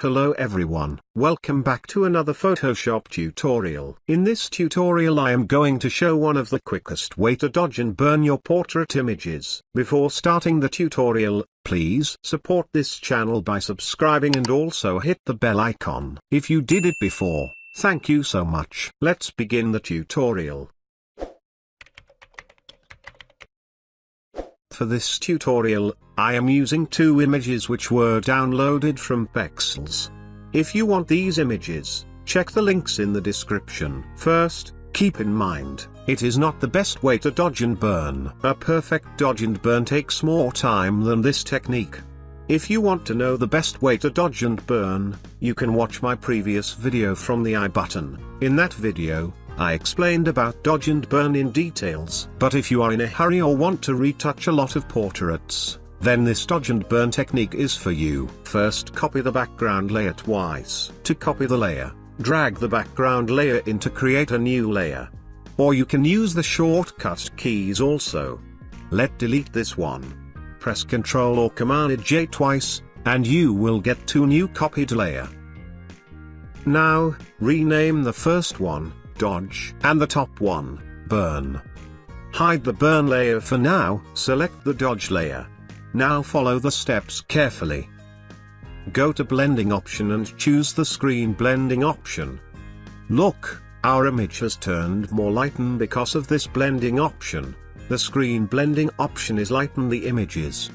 Hello everyone, welcome back to another Photoshop tutorial. In this tutorial I am going to show one of the quickest way to dodge and burn your portrait images. Before starting the tutorial, please support this channel by subscribing and also hit the bell icon. If you did it before, thank you so much. Let's begin the tutorial. For this tutorial, I am using two images which were downloaded from Pexels. If you want these images, check the links in the description. First, keep in mind, it is not the best way to dodge and burn. A perfect dodge and burn takes more time than this technique. If you want to know the best way to dodge and burn, you can watch my previous video from the I button. In that video, I explained about dodge and burn in details. But if you are in a hurry or want to retouch a lot of portraits, then this dodge and burn technique is for you. First, copy the background layer twice. To copy the layer, drag the background layer in to create a new layer. Or you can use the shortcut keys also. Let's delete this one. Press Ctrl or Command J twice, and you will get two new copied layer. Now, rename the first one Dodge, and the top one, Burn. Hide the burn layer for now, select the dodge layer. Now follow the steps carefully. Go to blending option and choose the screen blending option. Look, our image has turned more lighten because of this blending option. The screen blending option is lighten the images.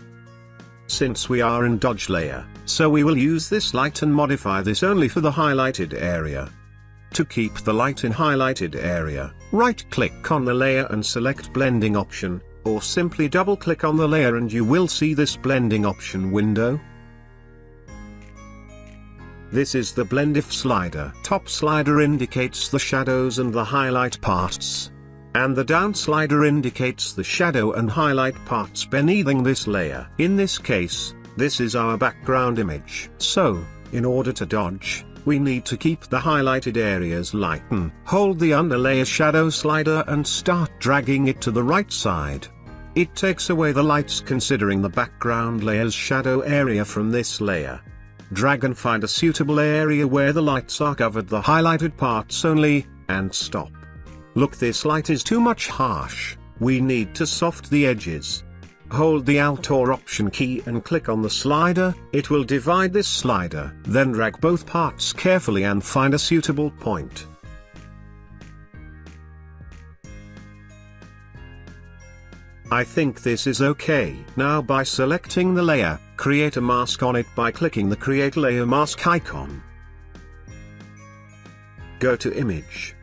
Since we are in dodge layer, so we will use this light and modify this only for the highlighted area. To keep the light in highlighted area, right-click on the layer and select blending option, or simply double-click on the layer and you will see this blending option window. This is the blend if slider. Top slider indicates the shadows and the highlight parts. And the down slider indicates the shadow and highlight parts beneath this layer. In this case, this is our background image. So, in order to dodge, we need to keep the highlighted areas lighten. Hold the underlayer shadow slider and start dragging it to the right side. It takes away the lights considering the background layer's shadow area from this layer. Drag and find a suitable area where the lights are covered the highlighted parts only, and stop. Look, this light is too much harsh, we need to soft the edges. Hold the Alt or Option key and click on the slider, it will divide this slider. Then drag both parts carefully and find a suitable point. I think this is okay. Now by selecting the layer, create a mask on it by clicking the Create Layer Mask icon. Go to Image.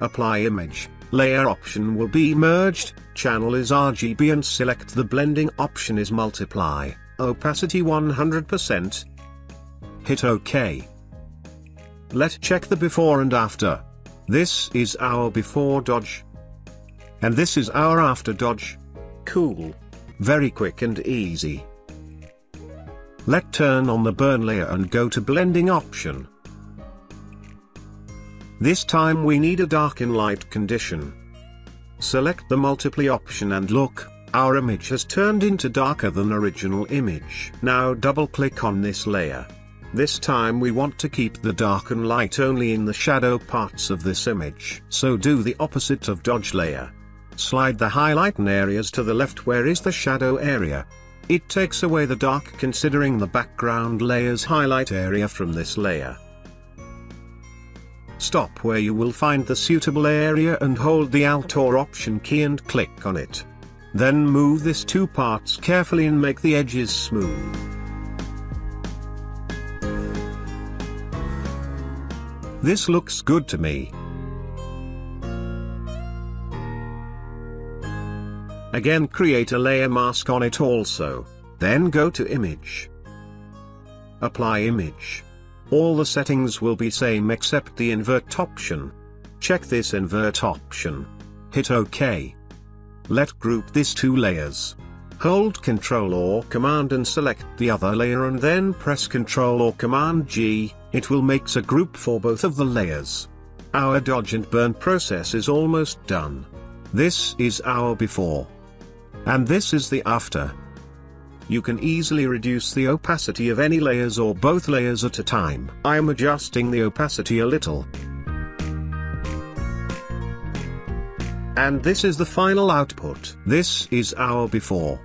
Apply Image. Layer option will be merged, channel is RGB and select the blending option is multiply, opacity 100%. Hit OK. Let's check the before and after. This is our before dodge. And this is our after dodge. Cool. Very quick and easy. Let's turn on the burn layer and go to blending option. This time we need a dark and light condition. Select the multiply option and look, our image has turned into darker than original image. Now double click on this layer. This time we want to keep the dark and light only in the shadow parts of this image. So do the opposite of dodge layer. Slide the highlighted areas to the left where is the shadow area. It takes away the dark considering the background layer's highlight area from this layer. Stop where you will find the suitable area and hold the Alt or Option key and click on it. Then move these two parts carefully and make the edges smooth. This looks good to me. Again create a layer mask on it also, then go to Image. Apply Image. All the settings will be same except the invert option. Check this invert option. Hit OK. Let's group these two layers. Hold Ctrl or Command and select the other layer and then press Ctrl or Command G, it will make a group for both of the layers. Our dodge and burn process is almost done. This is our before. And this is the after. you can easily reduce the opacity of any layers or both layers at a time. I am adjusting the opacity a little. And this is the final output. This is our before.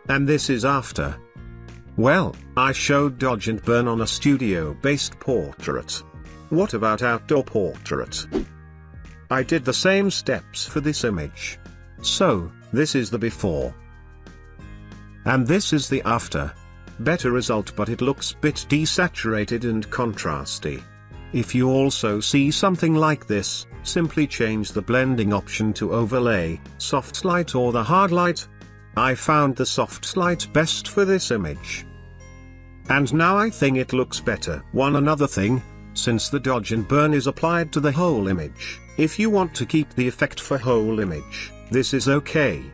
And this is after. Well, I showed dodge and burn on a studio-based portrait. What about outdoor portrait? I did the same steps for this image. So, this is the before. And this is the after. Better result, but it looks bit desaturated and contrasty. If you also see something like this, simply change the blending option to overlay, soft light or the hard light. I found the soft light best for this image. And now I think it looks better. Another thing, since the dodge and burn is applied to the whole image, if you want to keep the effect for whole image, this is okay.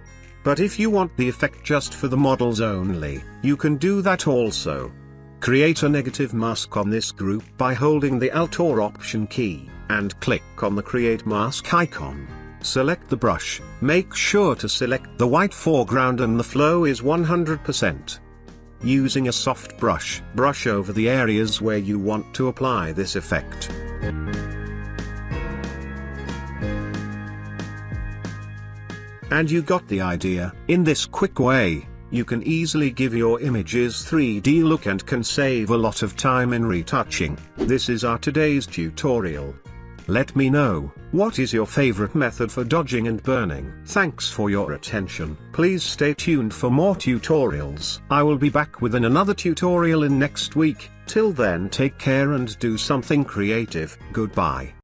But if you want the effect just for the models only, you can do that also. Create a negative mask on this group by holding the Alt or Option key, and click on the Create Mask icon. Select the brush, make sure to select the white foreground and the flow is 100%. Using a soft brush, brush over the areas where you want to apply this effect. And you got the idea. In this quick way, you can easily give your images 3D look and can save a lot of time in retouching. This is our today's tutorial. Let me know, what is your favorite method for dodging and burning? Thanks for your attention. Please stay tuned for more tutorials. I will be back with another tutorial in next week. Till then, take care and do something creative. Goodbye.